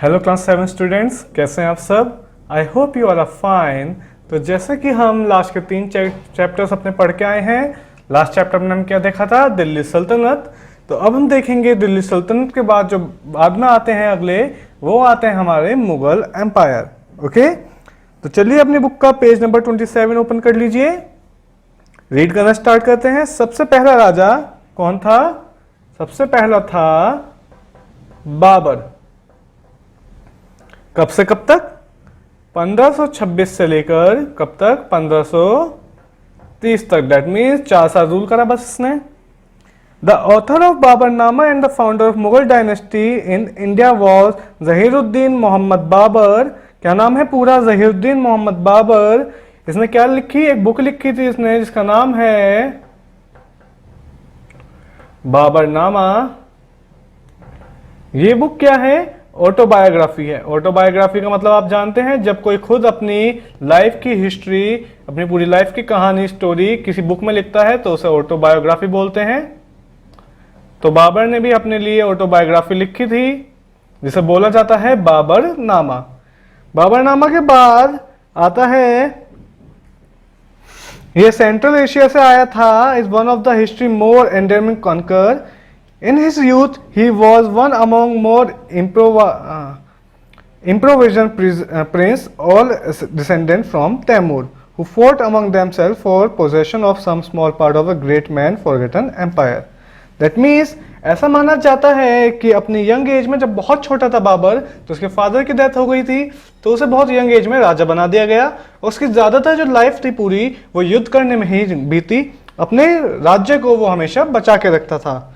Hello class 7 students, कैसे हैं आप सब। I hope you are fine. तो जैसे कि हम लास्ट के 3 चैप्टर्स अपने पढ़ के आए हैं। लास्ट चैप्टर में हम क्या देखा था, दिल्ली सल्तनत। तो अब हम देखेंगे दिल्ली सल्तनत के बाद जो बाद में आते हैं अगले, वो आते हैं हमारे मुगल एम्पायर। ओके, तो चलिए अपनी बुक का पेज नंबर 27 ओपन कर लीजिए। रीड करना स्टार्ट करते हैं। सबसे पहला राजा कौन था? सबसे पहला था बाबर। कब से कब तक? 1526 से लेकर कब तक? 1530 तक। दैट मीन्स 4 साल रूल करा बस इसने। The author of Baburnama and the founder of Mughal dynasty in India was Zahiruddin Muhammad Babur. क्या नाम है पूरा? जहीरुद्दीन मोहम्मद बाबर। इसने क्या लिखी? एक बुक लिखी थी इसने जिसका नाम है बाबरनामा। ये बुक क्या है? ऑटोबायोग्राफी है। ऑटोबायोग्राफी का मतलब आप जानते हैं, जब कोई खुद अपनी लाइफ की हिस्ट्री, अपनी पूरी लाइफ की कहानी, स्टोरी किसी बुक में लिखता है तो उसे ऑटोबायोग्राफी बोलते हैं। तो बाबर ने भी अपने लिए ऑटोबायोग्राफी लिखी थी जिसे बोला जाता है बाबरनामा। बाबरनामा के बाद आता है, यह सेंट्रल एशिया से आया था। Is one of the history more endemic conquer. In his youth, he was one among more improvised prince, all descended from Timur, who fought among themselves for possession of some small part of a great man forgotten empire. That means ऐसा माना जाता है कि अपनी young age में, जब बहुत छोटा था बाबर, तो उसके फादर की डेथ हो गई थी, तो उसे बहुत यंग एज में राजा बना दिया गया। उसकी ज्यादातर जो लाइफ थी पूरी, वो युद्ध करने में ही बीती। अपने राज्य को वो हमेशा बचा के रखता था।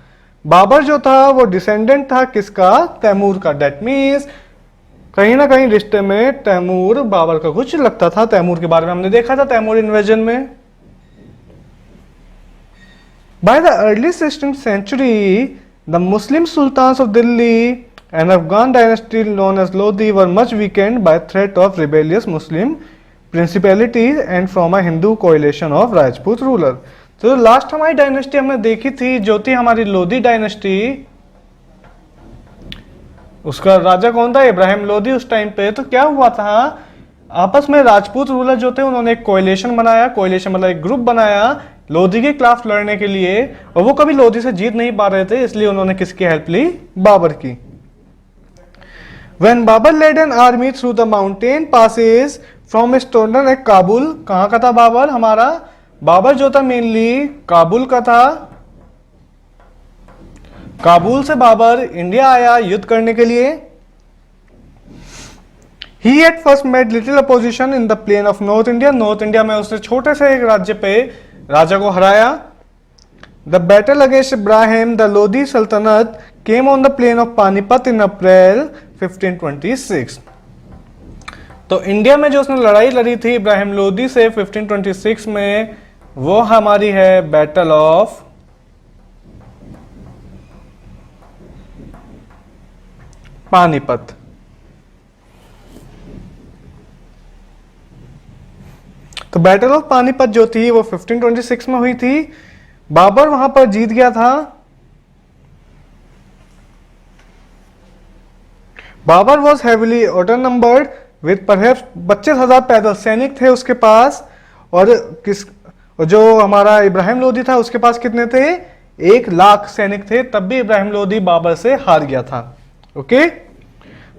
बाबर जो था वो डिसेंडेंट था किसका? तैमूर का। डेट मीन्स कहीं ना कहीं रिश्ते में तैमूर बाबर का कुछ लगता था। तैमूर के बारे में हमने देखा था तैमूर इन्वेजन में। By the early 16th century, the Muslim sultans of Delhi and Afghan dynasty known as Lodi were much weakened by threat of rebellious Muslim principalities and from a Hindu coalition of Rajput ruler. तो last हमारी dynasty हमने देखी थी जो थी हमारी Lodhi dynasty. उसका राजा कौन था? इब्राहिम लोधी उस टाइम पे। तो क्या हुआ था, आपस में राजपूत रूलर जो थे उन्होंने एक कोएलिशन बनाया। कोएलिशन मतलब एक ग्रुप बनाया लोधी के खिलाफ लड़ने के लिए, और वो कभी लोधी से जीत नहीं पा रहे थे, इसलिए उन्होंने किसकी हेल्प ली? बाबर की। When Babur led an army through the mountain passes from Istanbul at Kabul. कहाँ का था बाबर हमारा? बाबर जो था मेनली काबुल का था। काबुल से बाबर इंडिया आया युद्ध करने के लिए। He at first met little opposition in the plain of North India। North India में उसने छोटे से एक राज्य पे राजा को हराया। The battle against Ibrahim the Lodi Sultanate came on the plain of Panipat in April 1526। तो इंडिया में जो उसने लड़ाई लड़ी थी इब्राहिम लोदी से 1526 में, वो हमारी है बैटल ऑफ पानीपत। तो बैटल ऑफ पानीपत जो थी वो 1526 में हुई थी। बाबर वहां पर जीत गया था। Babur was heavily outnumbered with perhaps 25,000 पैदल सैनिक थे उसके पास। और जो हमारा इब्राहिम लोदी था उसके पास कितने थे? 1 लाख सैनिक थे। तब भी इब्राहिम लोदी बाबर से हार गया था। Okay,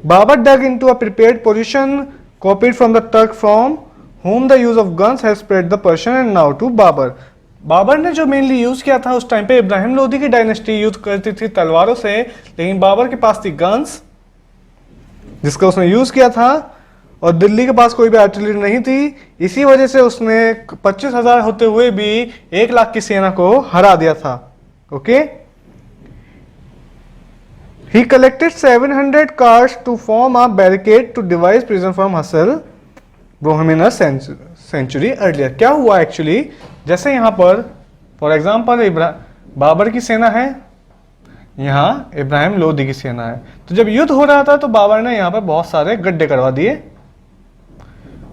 Babur dug into a prepared position copied from the Turk from whom the use of guns has spread the Persian and now to Babur. Babur ने जो मेनली यूज किया था उस टाइम पे, इब्राहिम लोदी की डायनेस्टी यूज करती थी तलवारों से, लेकिन बाबर के पास थी गन्स जिसका उसने यूज किया था, और दिल्ली के पास कोई भी आर्टिलरी नहीं थी। इसी वजह से उसने 25,000 होते हुए भी 1 लाख की सेना को हरा दिया था। Okay, he collected 700 cars to form a barricade to devise prison from Hassel Bohemian century earlier। क्या हुआ एक्चुअली, जैसे यहां पर फॉर एग्जाम्पल बाबर की सेना है, यहां इब्राहिम लोदी की सेना है। तो जब युद्ध हो रहा था तो बाबर ने यहां पर बहुत सारे गड्ढे करवा दिए,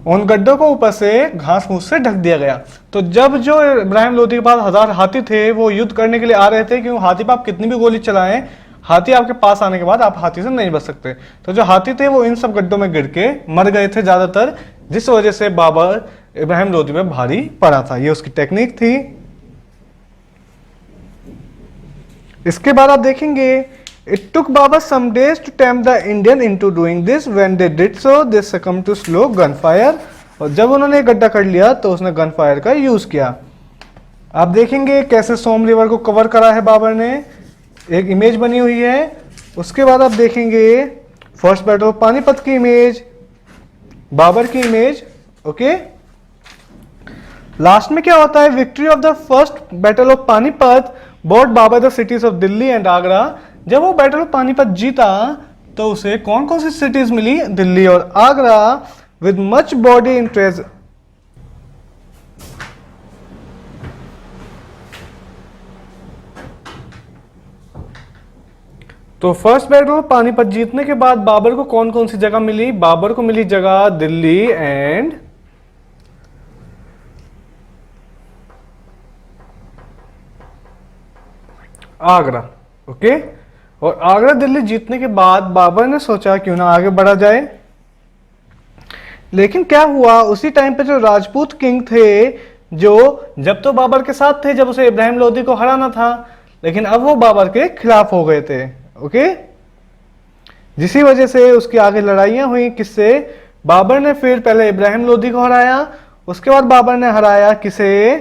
उन गड्ढों को ऊपर से घास फूस से ढक दिया गया। तो जब जो इब्राहिम लोदी के पास 1000 हाथी थे वो युद्ध करने के लिए आ रहे थे, क्योंकि हाथी पर आप कितनी भी गोली चलाएं हाथी आपके पास आने के बाद आप हाथी से नहीं बच सकते। तो जो हाथी थे वो इन सब गड्ढों में गिर के मर गए थे ज्यादातर, जिस वजह से बाबर इब्राहिम लोदी पे भारी पड़ा था। ये उसकी टेक्निक थी। इसके बाद आप देखेंगे it took Babur some days to tempt the Indian into doing this, when they did so they succumbed to slow gun fire. और जब उन्होंने गड्ढा कर लिया तो उसने गन फायर का यूज किया। आप देखेंगे कैसे सोम रिवर को कवर करा है बाबर ने, एक इमेज बनी हुई है। उसके बाद आप देखेंगे फर्स्ट बैटल ऑफ पानीपत की इमेज, बाबर की इमेज। ओके, लास्ट में क्या होता है, victory of the first battle of Panipat bought Babur the cities of Delhi and Agra. जब वो बैटल ऑफ पानीपत जीता तो उसे कौन कौन सी सिटीज मिली, दिल्ली और Agra, with much body in treasure. तो फर्स्ट बैटल ऑफ पानीपत जीतने के बाद बाबर को कौन कौन सी जगह मिली, बाबर को मिली जगह दिल्ली एंड आगरा। ओके, और आगरा दिल्ली जीतने के बाद बाबर ने सोचा क्यों ना आगे बढ़ा जाए। लेकिन क्या हुआ, उसी टाइम पे जो राजपूत किंग थे, जो जब तो बाबर के साथ थे जब उसे इब्राहिम लोदी को हराना था, लेकिन अब वो बाबर के खिलाफ हो गए थे। ओके, जिसी वजह से उसकी आगे लड़ाइयां हुई। किससे, बाबर ने फिर पहले इब्राहिम लोदी को हराया, उसके बाद बाबर ने हराया किसे,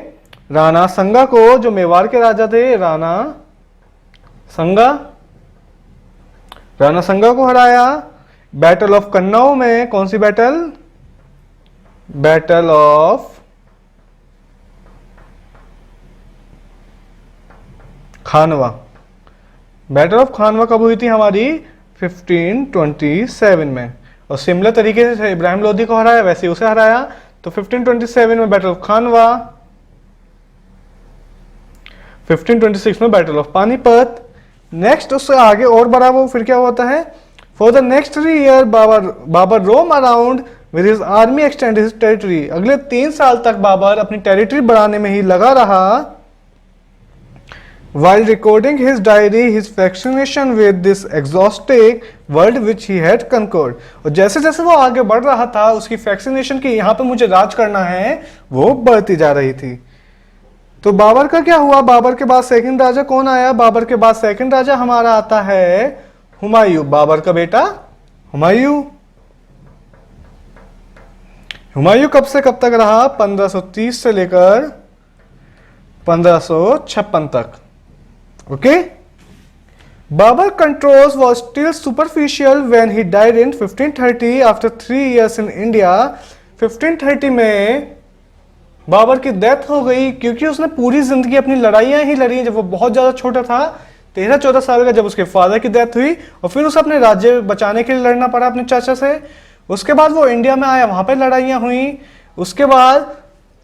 राणा संगा को, जो मेवाड़ के राजा थे, राणा संगा को हराया। बैटल ऑफ कन्नौज में, कौन सी battle, battle of Khanwa. Battle of Khanwa कब हुई थी हमारी, 1527 में। और सिमिलर तरीके से इब्राहिम लोदी को हराया, वैसे उसे हराया। तो 1527 में बैटल ऑफ खानवा, 1526 में बैटल ऑफ पानीपत। नेक्स्ट उससे आगे और बढ़ा वो, फिर क्या होता है, for the next 3 year Babur roam around with his army extend his territory. अगले 3 साल तक बाबर अपनी टेरिटरी बढ़ाने में ही लगा रहा। While recording his diary, his fascination with this exotic world which he had conquered। और जैसे जैसे वो आगे बढ़ रहा था, उसकी फैक्सिनेशन की यहाँ पे मुझे राज करना है, वो बढ़ती जा रही थी। तो बाबर का क्या हुआ, बाबर के बाद सेकंड राजा कौन आया, बाबर के बाद सेकंड राजा हमारा आता है हुमायूं, बाबर का बेटा हुमायूं। हुमायूं कब से कब तक रहा, 1530 से लेकर 1556 तक। Okay, Babur controls was still superficial when he died in 1530 after 3 years in India। 1530 में बाबर की डेथ हो गई क्योंकि उसने पूरी जिंदगी अपनी लड़ाइयां ही लड़ी। जब वो बहुत ज्यादा छोटा था, 13-14 साल का, जब उसके फादर की डेथ हुई और फिर उसे अपने राज्य बचाने के लिए लड़ना पड़ा अपने चाचा से। उसके बाद वो इंडिया में आया, वहां पे लड़ाइयां हुई। उसके बाद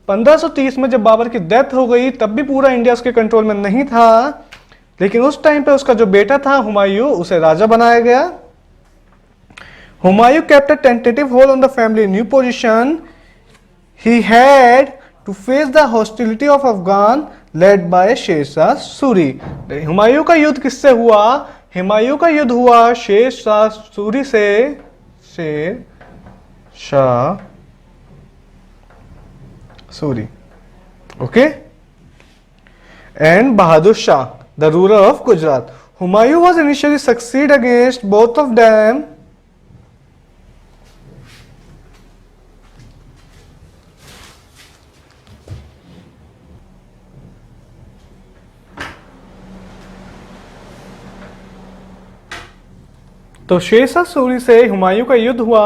1530 में जब बाबर की डेथ हो गई, तब भी पूरा इंडिया उसके कंट्रोल में नहीं था। लेकिन उस टाइम पे उसका जो बेटा था हुमायूं, उसे राजा बनाया गया। Humayun kept a tentative hold on the family new position। He had to face the hostility of Afghan led by Sher Shah Suri. Humayun का युद्ध किससे हुआ, हुमायूं का युद्ध हुआ शेर शाह सूरी से, Sher Shah Suri. Okay, and Bahadur Shah, the ruler of Gujarat। Humayun was initially succeed against both of them। तो शेर शाह सूरी से हुमायूं का युद्ध हुआ।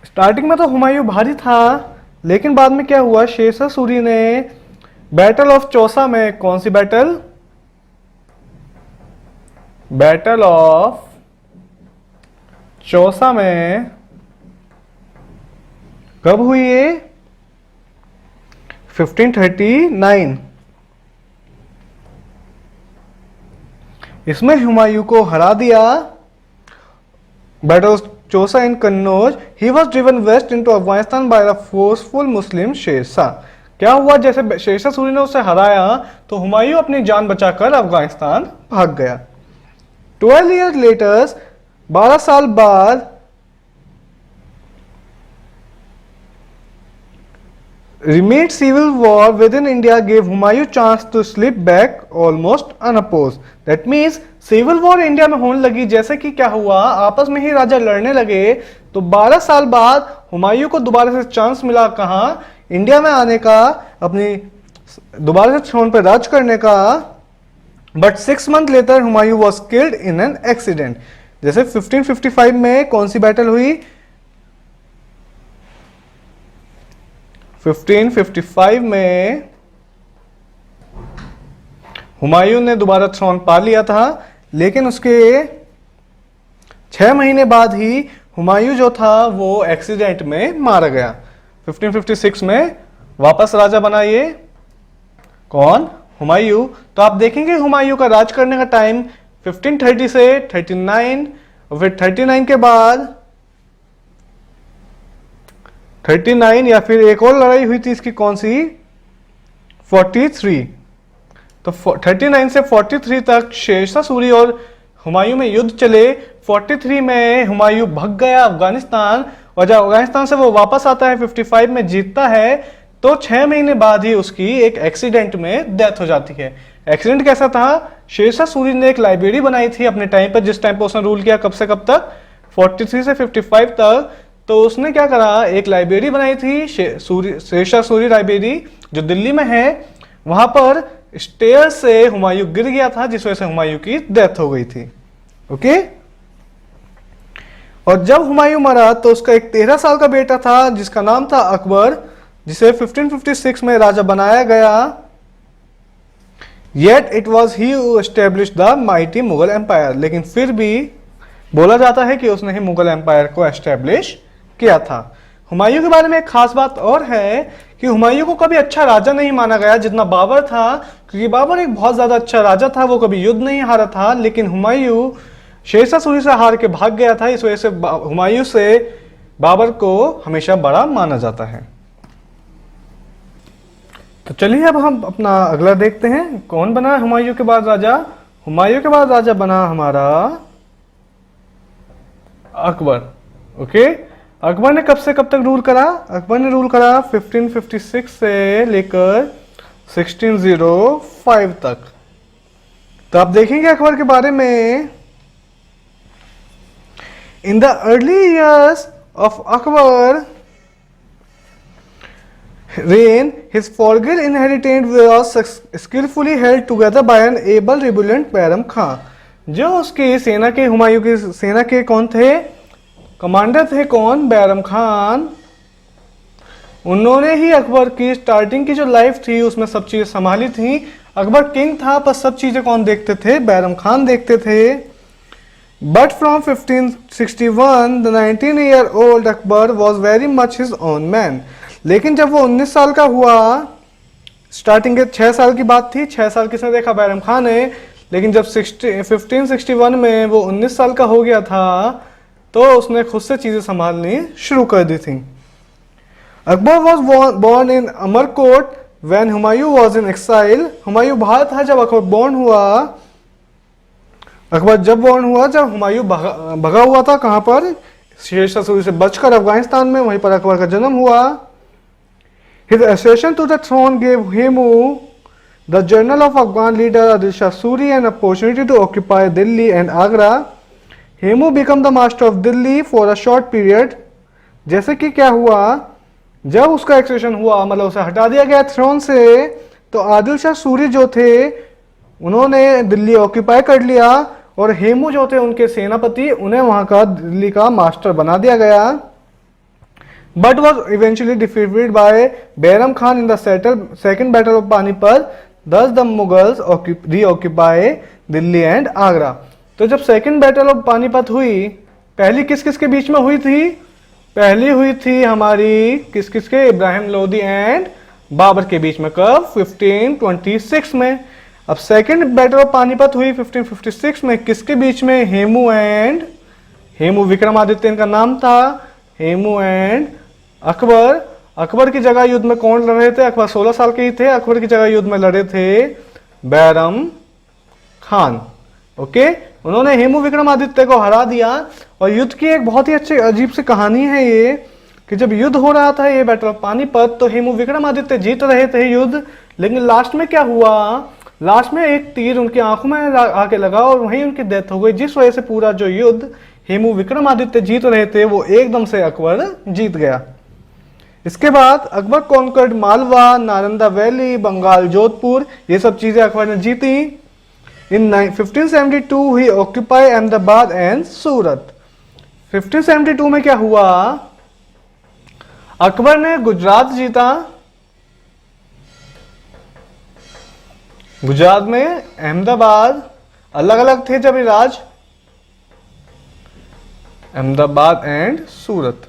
स्टार्टिंग में तो हुमायूं भारी था, लेकिन बाद में क्या हुआ, शेर शाह सूरी ने बैटल ऑफ चौसा में, कौन सी बैटल, बैटल ऑफ चौसा में कब हुई है, 1539। इसमें हुमायूं को हरा दिया। Battle of Chausa in Kannauj. He was driven west into Afghanistan by the forceful Muslim Sher Shah. क्या हुआ, जैसे शेर शाह सूरी ने उसे हराया तो हुमायूं अपनी जान बचाकर अफगानिस्तान भाग गया। 12 years later, 12 साल बाद renewed civil war within India gave Humayun chance to slip back almost unopposed. That means civil war India में होने लगी। जैसे कि क्या हुआ, आपस में ही राजा लड़ने लगे, तो 12 साल बाद हुमायूं को दोबारा से चांस मिला कहाँ, इंडिया में आने का, अपनी दोबारा से थ्रोन पर राज करने का। But 6 months later Humayun was killed in an accident. जैसे 1555 में कौन सी बैटल हुई, 1555 में हुमायूं ने दोबारा थ्रोन पा लिया था, लेकिन उसके 6 महीने बाद ही हुमायूं जो था वो एक्सीडेंट में मारा गया। 1556 में वापस राजा बना ये कौन, हुमायूं। तो आप देखेंगे हुमायूं का राज करने का टाइम 1530 से 39, और फिर 39 के बाद 39, या फिर एक और लड़ाई हुई थी इसकी, कौन सी, 43। तो 39 से 43 तक शेरशाह सूरी और हुमायूं में युद्ध चले। 43 में हुमायूं भाग गया अफगानिस्तान, और जब अफगानिस्तान से वो वापस आता है 55 में जीतता है, तो 6 महीने बाद ही उसकी एक एक्सीडेंट में डेथ हो जाती है। एक्सीडेंट कैसा था, शेरशाह सूरी ने एक लाइब्रेरी बनाई थी अपने टाइम पर, जिस टाइम पर उसने रूल किया, कब से कब तक, 43 से 55 तक। तो उसने क्या करा, एक लाइब्रेरी बनाई थी शेरशाह सूरी लाइब्रेरी, जो दिल्ली में है। वहां पर स्टेयर से हुमायूं गिर गया था, जिस वजह से हुमायूं की डेथ हो गई थी। ओके, और जब हुमायूं मरा तो उसका एक 13 साल का बेटा था जिसका नाम था अकबर, जिसे 1556 में राजा बनाया गया। Yet it was he who established the mighty Mughal empire. लेकिन फिर भी बोला जाता है कि उसने ही मुगल एम्पायर को एस्टेब्लिश किया था। हुमायूं के बारे में एक खास बात और है कि हुमायूं को कभी अच्छा राजा नहीं माना गया जितना बाबर था, क्योंकि बाबर एक बहुत ज्यादा अच्छा राजा था, वो कभी युद्ध नहीं हारा था। लेकिन हुमायूं शेरशाह सूरी से हार के भाग गया था, इस वजह से हुमायूं से बाबर को हमेशा बड़ा माना जाता है। तो चलिए अब हम अपना अगला देखते हैं, कौन बना हुमायूं के बाद राजा। हुमायूं के बाद राजा बना हमारा अकबर। ओके, अकबर ने कब से कब तक रूल करा, अकबर ने रूल करा 1556 से लेकर 1605 तक। तो आप देखेंगे अकबर के बारे में, in the early years of Akbar reign, his forged inheritance was skillfully held together by an able rebellion Bairam Khan. जो उसकी सेना के, हुमायूं की सेना के कौन थे, कमांडर थे कौन, बैरम खान। उन्होंने ही अकबर की स्टार्टिंग की जो लाइफ थी उसमें सब चीजें संभाली थी। अकबर किंग था, पर सब चीजें कौन देखते थे, बैरम खान देखते थे। But from 1561 the 19-year-old Akbar was very much his own man. लेकिन जब वो 19 साल का हुआ, स्टार्टिंग के 6 साल की बात थी, 6 साल किसने देखा, बैरम खान ने। लेकिन जब 1561 में वो 19 साल का हो गया था, तो उसने खुद से चीजें संभालनी शुरू कर दी थी। Akbar was born in Amarkot when Humayun was in exile. Humayun बाहर था जब अकबर बॉर्न हुआ। अकबर जब बॉर्न हुआ जब हुमायूं भगा हुआ था, कहां पर, शेरशाह सूरी से बचकर अफगानिस्तान में, वहीं पर अकबर का जन्म हुआ। His accession to the throne gave Hemu, the general of Afghan leader Adil Shah Suri, an opportunity to occupy Delhi and Agra. Hemu became the master of Delhi for a short period. जैसे कि क्या हुआ, जब उसका accession हुआ, मतलब उसे हटा दिया गया थ्रोन से, तो आदिल शाह सूरी जो थे उन्होंने दिल्ली ऑक्यूपाई कर लिया, और हेमू जो थे उनके सेनापति, उन्हें वहां का दिल्ली का मास्टर बना दिया गया। But was eventually defeated by Bairam Khan in the second battle of Panipat. Thus the Mughals reoccupy Delhi and Agra. तो जब सेकेंड बैटल ऑफ पानीपत हुई, पहली किस किस के बीच में हुई थी, पहली हुई थी हमारी किस किस के, इब्राहिम लोदी एंड बाबर के बीच में, कब, 1526 में। अब सेकेंड बैटल ऑफ पानीपत हुई 1556 में, किसके बीच में, हेमू विक्रमादित्य इनका नाम था, हेमू एंड अकबर। अकबर की जगह युद्ध में कौन लड़ रहे थे, अकबर 16 साल के ही थे, अकबर की जगह युद्ध में लड़े थे बैरम खान। ओके, उन्होंने हेमू विक्रमादित्य को हरा दिया। और युद्ध की एक बहुत ही अच्छी अजीब सी कहानी है ये, कि जब युद्ध हो रहा था ये बैटल ऑफ पानीपत, तो हेमू विक्रमादित्य जीत रहे थे युद्ध, लेकिन लास्ट में क्या हुआ, लास्ट में एक तीर उनकी आंखों में आके लगा और वहीं उनकी डेथ हो गई, जिस वजह से पूरा जो युद्ध हेमू विक्रमादित्य जीत रहे थे वो एकदम से अकबर जीत गया। इसके बाद अकबर कॉन्कर्ड मालवा, नालंदा वैली, बंगाल, जोधपुर, ये सब चीजें अकबर ने जीती। इन 1572 ही ऑक्यूपाई अहमदाबाद एंड सूरत। 1572 में क्या हुआ, अकबर ने गुजरात जीता। गुजरात में अहमदाबाद, अलग अलग थे जब ये राज, Ahmedabad and Surat.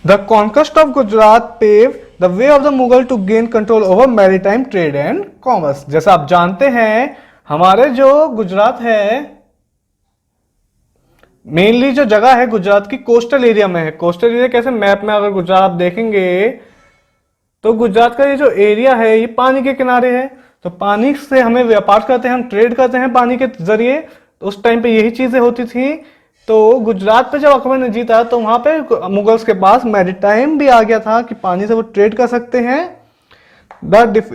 The conquest of Gujarat paved the way of the Mughal to gain control over maritime trade and commerce। जैसा आप जानते हैं, हमारे जो गुजरात है, मेनली जो जगह है गुजरात की कोस्टल एरिया में है। कोस्टल एरिया कैसे, मैप में अगर गुजरात आप देखेंगे तो गुजरात का ये जो एरिया है ये पानी के किनारे है, तो पानी से हमें व्यापार करते हैं, हम ट्रेड करते हैं पानी के जरिए। तो उस टाइम पे यही चीजें होती थी। तो गुजरात पे जब अकबर ने जीता तो वहां पे मुगल्स के पास मैरीटाइम भी आ गया था कि पानी से वो ट्रेड कर सकते हैं।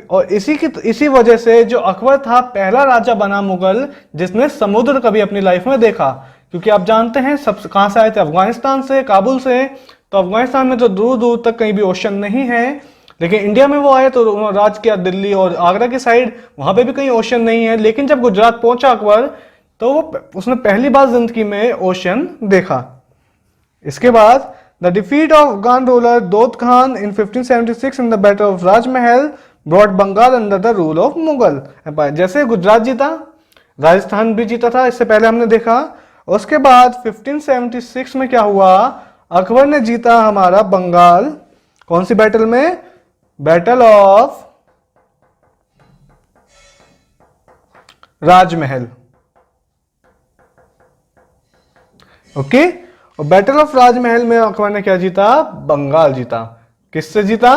और इसी वजह से जो अकबर था पहला राजा बना मुगल जिसने समुद्र कभी अपनी लाइफ में देखा। क्योंकि आप जानते हैं सब कहां से आए थे, अफगानिस्तान से, काबुल से। तो अफगानिस्तान में तो दूर दूर तक कहीं भी ओशन नहीं है, लेकिन इंडिया में वो आए तो उन्होंने राज किया दिल्ली और आगरा की साइड, वहां पे भी कहीं ओशन नहीं है। लेकिन जब गुजरात पहुंचा अकबर तो उसने पहली बार जिंदगी में ओशन देखा। इसके बाद the defeat of Afghan ruler Daud Khan in 1576 in the battle of Rajmahal brought Bengal under the rule of Mughal empire. जैसे गुजरात जीता, राजस्थान भी जीता था, इससे पहले हमने देखा। उसके बाद 1576 में क्या हुआ, अकबर ने जीता हमारा बंगाल। कौन सी बैटल में, बैटल ऑफ राजमहल। ओके, और बैटल ऑफ राजमहल में अकबर ने क्या जीता, बंगाल जीता। किससे जीता,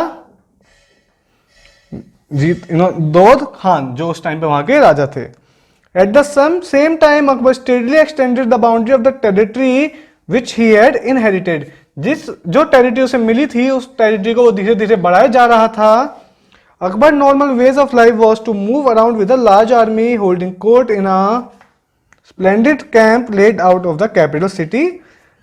दोद खान जो उस टाइम पे वहां के राजा थे। At the same time Akbar steadily extended the boundary of the territory which he had inherited. जो टेरिटरी उसे मिली थी उस टेरिटरी को वो धीरे धीरे बढ़ाया जा रहा था। Akbar normal ways of life was to move around with a large army holding court in a splendid camp laid out of the capital city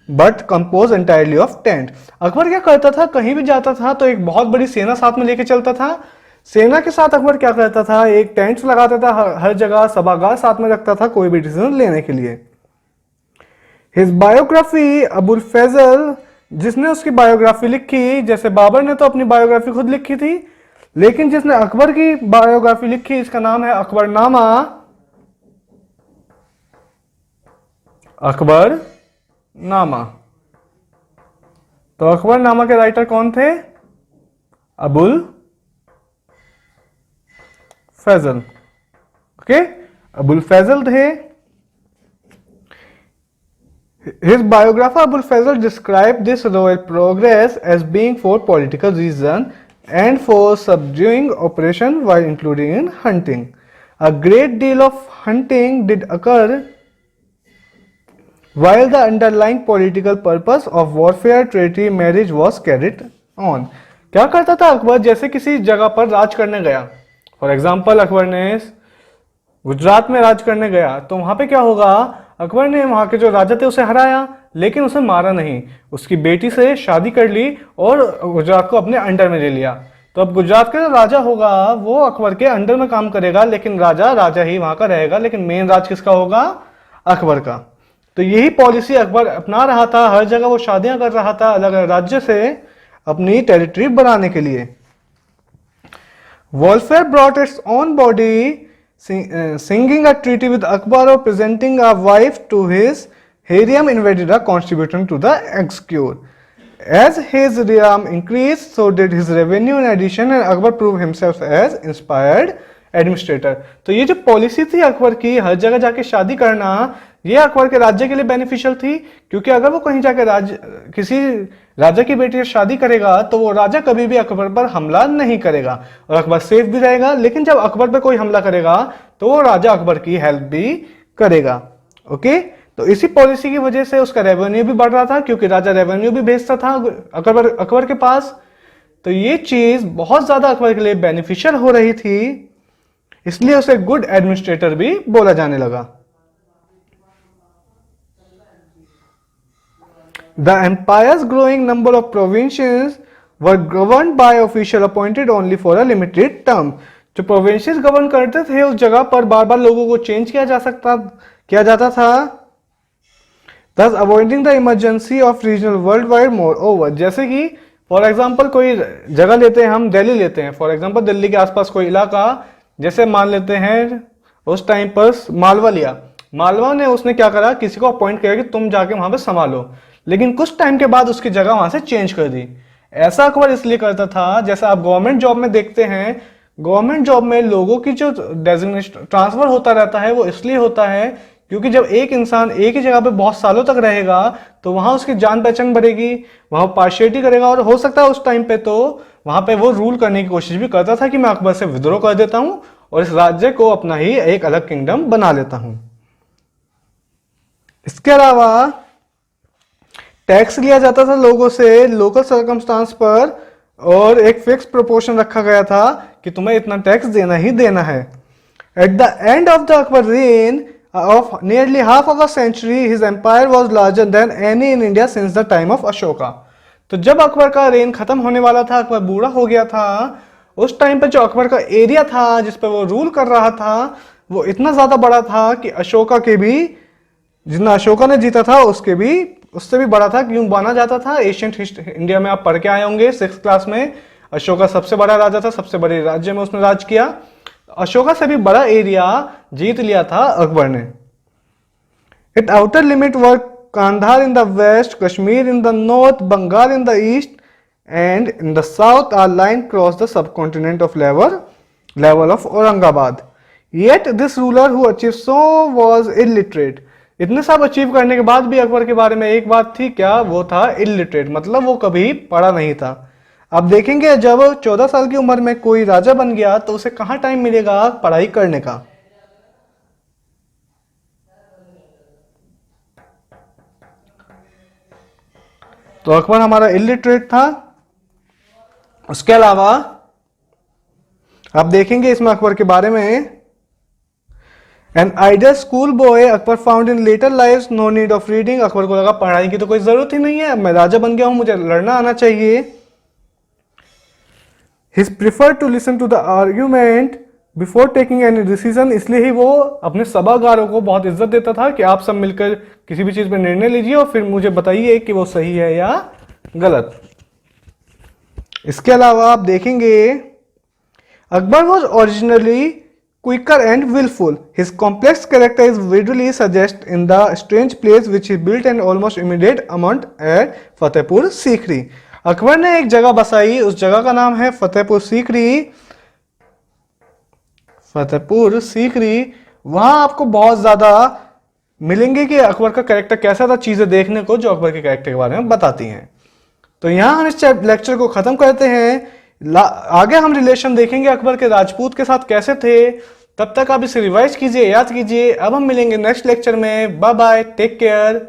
but compose entirely of tent. Akbar क्या करता था, कहीं भी जाता था तो एक बहुत बड़ी सेना साथ में लेके चलता था। सेना के साथ अकबर क्या करता था, एक टेंट लगाता था, हर जगह सभागार साथ में रखता था कोई भी डिसीजन लेने के लिए। हिज बायोग्राफी अबुल फैजल, जिसने उसकी बायोग्राफी लिखी, जैसे बाबर ने तो अपनी बायोग्राफी खुद लिखी थी, लेकिन जिसने अकबर की बायोग्राफी लिखी इसका नाम है अकबरनामा। अकबरनामा। तो अकबरनामा के राइटर कौन थे, अबुल फैजल। ओके, अबुल फैजल थे। His biographer Abul Fazl described this royal progress as being for political reason and for subduing operation while including in hunting. A great deal of hunting did occur while the underlying political purpose of warfare, treaty, marriage was carried on. क्या करता था अकबर, जैसे किसी जगह पर राज करने गया, फॉर एग्जाम्पल अकबर ने गुजरात में राज करने गया, तो वहां पे क्या होगा, अकबर ने वहां के जो राजा थे उसे हराया लेकिन उसे मारा नहीं, उसकी बेटी से शादी कर ली और गुजरात को अपने अंडर में ले लिया। तो अब गुजरात का जो राजा होगा वो अकबर के अंडर में काम करेगा, लेकिन राजा ही वहां का रहेगा, लेकिन मेन राज किसका होगा, अकबर का। तो यही पॉलिसी अकबर अपना रहा था, हर जगह वो शादियां कर रहा था अलग अलग राज्य से अपनी टेरिटरी बनाने के लिए। Warfare brought its own body singing a treaty with Akbar or presenting a wife to his harem invaded a contributing to the exchequer. As his realm increased, so did his revenue in addition, and Akbar proved himself as inspired administrator. तो ये जो policy थी अकबर की, हर जगह जाके शादी करना, ये अकबर के राज्य के लिए बेनिफिशियल थी, क्योंकि अगर वो कहीं जाके किसी राजा की बेटी से शादी करेगा तो वो राजा कभी भी अकबर पर हमला नहीं करेगा और अकबर सेफ भी रहेगा। लेकिन जब अकबर पर कोई हमला करेगा तो वो राजा अकबर की हेल्प भी करेगा। ओके, तो इसी पॉलिसी की वजह से उसका रेवेन्यू भी बढ़ रहा था, क्योंकि राजा रेवेन्यू भी भेजता था अकबर के पास। तो ये चीज बहुत ज्यादा अकबर के लिए बेनिफिशियल हो रही थी, इसलिए उसे गुड एडमिनिस्ट्रेटर भी बोला जाने लगा। The empire's growing number of provincials were governed by official appointed only for a limited term. जो प्रोविंशियस गवर्न करते थे उस जगह पर बार बार लोगों को चेंज किया जाता था। Thus avoiding the emergency of regional worldwide moreover, जैसे कि फॉर एग्जाम्पल कोई जगह लेते हैं, हम दिल्ली लेते हैं फॉर एग्जाम्पल, दिल्ली के आसपास कोई इलाका, जैसे मान लेते हैं उस टाइम पर मालवा लिया, मालवा ने उसने क्या करा, किसी को अपॉइंट किया कि तुम जाके वहां पे संभालो, लेकिन कुछ टाइम के बाद उसकी जगह वहां से चेंज कर दी। ऐसा अकबर इसलिए करता था, जैसा आप गवर्नमेंट जॉब में देखते हैं, गवर्नमेंट जॉब में लोगों की जो डेजिग्नेशन ट्रांसफर होता रहता है वो इसलिए होता है क्योंकि जब एक इंसान एक ही जगह पे बहुत सालों तक रहेगा तो वहां उसकी जान पहचान बढ़ेगी, वहां पार्शियलिटी करेगा, और हो सकता है उस टाइम पे तो वहां पे वो रूल करने की कोशिश भी करता था कि मैं अकबर से विद्रोह कर देता हूं और इस राज्य को अपना ही एक अलग किंगडम बना लेता हूं। इसके अलावा टैक्स लिया जाता था लोगों से लोकल सर्कमस्टांस पर, और एक फिक्स प्रोपोर्शन रखा गया था कि तुम्हें इतना टैक्स देना ही देना है। At the end of the Akbar rain of nearly half of a century, his empire was larger than any in India since the time of Ashoka. तो जब अकबर का रेन खत्म होने वाला था, अकबर बूढ़ा हो गया था, उस टाइम पे जो अकबर का एरिया था जिस पे वो रूल कर रहा था वो इतना ज्यादा बड़ा था कि अशोका के भी, जितना अशोका ने जीता था उसके भी, उससे भी बड़ा था। क्यों माना जाता था, एशियंट इंडिया में आप पढ़ के आए होंगे 6th क्लास में, अशोका सबसे बड़ा राजा था, सबसे बड़े राज्य में उसने राज किया। अशोका से भी बड़ा एरिया जीत लिया था अकबर ने। It outer limit were Kandahar in the west, Kashmir in the north, Bengal in the east and in the south are line cross the subcontinent of level of Aurangabad. Yet this ruler who achieve so was illiterate. इतने सब achieve करने के बाद भी अकबर के बारे में एक बात थी, क्या वो था इलिटरेट, मतलब वो कभी पढ़ा नहीं था। अब देखेंगे जब 14 साल की उम्र में कोई राजा बन गया तो उसे कहां टाइम मिलेगा पढ़ाई करने का। तो अकबर हमारा इलिटरेट था। उसके अलावा आप देखेंगे इसमें अकबर के बारे में, an ideal school boy Akbar found in later life no need of reading. Akbar को लगा पढ़ाई की तो कोई जरूरत ही नहीं है, मैं राजा बन गया हूं, मुझे लड़ना आना चाहिए। He preferred to listen to the argument before taking any decision, इसलिए ही वो अपने सभागारों को बहुत इज्जत देता था कि आप सब मिलकर किसी भी चीज पर निर्णय लीजिए और फिर मुझे बताइए कि वो सही है या गलत। इसके अलावा आप देखेंगे Akbar was originally quicker and willful. His complex character is visually suggested in the strange place which he built an almost immediate amount at Fatehpur Sikri. Akbar ने एक जगह बसाई, उस जगह का नाम है फतेहपुर सीकरी। फतेहपुर सीकरी, वहां आपको बहुत ज्यादा मिलेंगे कि अकबर का कैरेक्टर कैसा था, चीजें देखने को जो अकबर के कैरेक्टर के बारे में बताती हैं। तो यहां हम इस लेक्चर को खत्म करते हैं। आगे हम रिलेशन देखेंगे अकबर के राजपूत के साथ कैसे थे। तब तक आप इसे रिवाइज कीजिए, याद कीजिए। अब हम मिलेंगे नेक्स्ट लेक्चर में। Bye bye, take care.